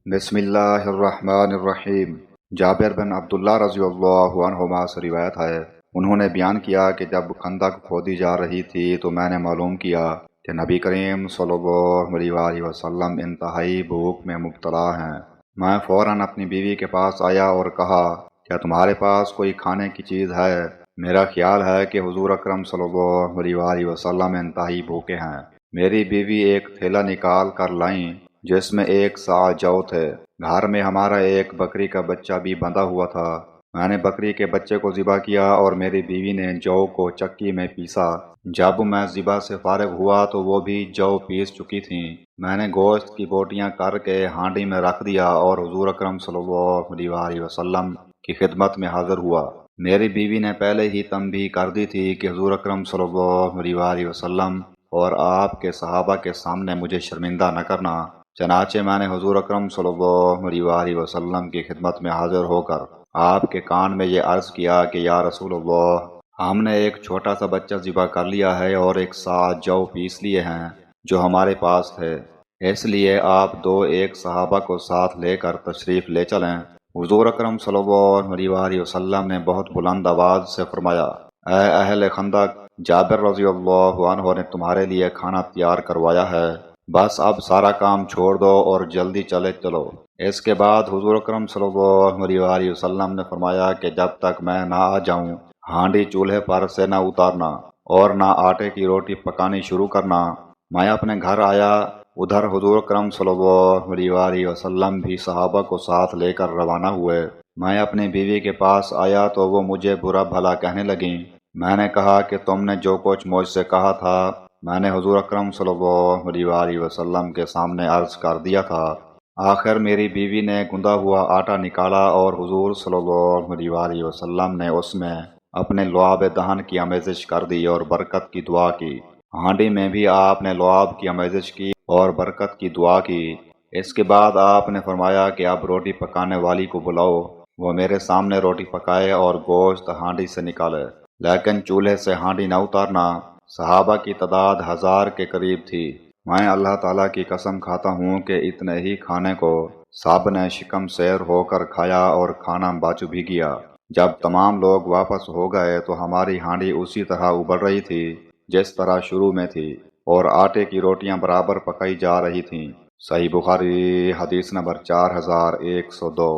بسم اللہ الرحمن الرحیم۔ جابر بن عبداللہ رضی اللہ عنہما سے روایت ہے، انہوں نے بیان کیا کہ جب خندق کھودی جا رہی تھی تو میں نے معلوم کیا کہ نبی کریم صلی اللہ علیہ وآلہ وسلم انتہائی بھوک میں مبتلا ہیں۔ میں فوراً اپنی بیوی کے پاس آیا اور کہا، کیا تمہارے پاس کوئی کھانے کی چیز ہے؟ میرا خیال ہے کہ حضور اکرم صلی اللہ علیہ وآلہ وسلم انتہائی بھوکے ہیں۔ میری بیوی ایک تھیلا نکال کر لائیں جس میں ایک سا جو تھے۔ گھر میں ہمارا ایک بکری کا بچہ بھی بندھا ہوا تھا۔ میں نے بکری کے بچے کو ذبح کیا اور میری بیوی نے جو کو چکی میں پیسا۔ جب میں ذبح سے فارغ ہوا تو وہ بھی جو پیس چکی تھیں۔ میں نے گوشت کی بوٹیاں کر کے ہانڈی میں رکھ دیا اور حضور اکرم صلی اللہ علیہ وآلہ وسلم کی خدمت میں حاضر ہوا۔ میری بیوی نے پہلے ہی تنبیہ کر دی تھی کہ حضور اکرم صلی اللہ علیہ وآلہ وسلم اور آپ کے صحابہ کے سامنے مجھے شرمندہ نہ کرنا۔ چنانچہ میں نے حضور اکرم صلی اللہ علیہ وآلہ وسلم کی خدمت میں حاضر ہو کر آپ کے کان میں یہ عرض کیا کہ یا رسول اللہ، ہم نے ایک چھوٹا سا بچہ ذبح کر لیا ہے اور ایک سا جو پیس لیے ہیں جو ہمارے پاس تھے، اس لیے آپ ایک صحابہ کو ساتھ لے کر تشریف لے چلیں۔ حضور اکرم صلی اللہ علیہ وآلہ وسلم نے بہت بلند آواز سے فرمایا، اے اہل خندق، جابر رضی اللہ عنہ نے تمہارے لیے کھانا تیار کروایا ہے، بس اب سارا کام چھوڑ دو اور جلدی چلو۔ اس کے بعد حضور اکرم صلی اللہ علیہ وآلہ وسلم نے فرمایا کہ جب تک میں نہ آ جاؤں ہانڈی چولہے پر سے نہ اتارنا اور نہ آٹے کی روٹی پکانی شروع کرنا۔ میں اپنے گھر آیا، ادھر حضور اکرم صلی اللہ علیہ وآلہ وسلم بھی صحابہ کو ساتھ لے کر روانہ ہوئے۔ میں اپنی بیوی کے پاس آیا تو وہ مجھے برا بھلا کہنے لگیں۔ میں نے کہا کہ تم نے جو کچھ مجھ سے کہا تھا میں نے حضور اکرم صلی اللہ علیہ وآلہ وسلم کے سامنے عرض کر دیا تھا۔ آخر میری بیوی نے گندا ہوا آٹا نکالا اور حضور صلی اللہ علیہ وآلہ وسلم نے اس میں اپنے لعاب دہن کی آمیزش کر دی اور برکت کی دعا کی۔ ہانڈی میں بھی آپ نے لعاب کی آمیزش کی اور برکت کی دعا کی۔ اس کے بعد آپ نے فرمایا کہ اب روٹی پکانے والی کو بلاؤ، وہ میرے سامنے روٹی پکائے اور گوشت ہانڈی سے نکالے، لیکن چولہے سے ہانڈی نہ اتارنا۔ صحابہ کی تعداد 1000 کے قریب تھی۔ میں اللہ تعالیٰ کی قسم کھاتا ہوں کہ اتنے ہی کھانے کو سب نے شکم سیر ہو کر کھایا اور کھانا بچ بھی گیا۔ جب تمام لوگ واپس ہو گئے تو ہماری ہانڈی اسی طرح ابل رہی تھی جس طرح شروع میں تھی اور آٹے کی روٹیاں برابر پکائی جا رہی تھیں۔ صحیح بخاری، حدیث نمبر 4102۔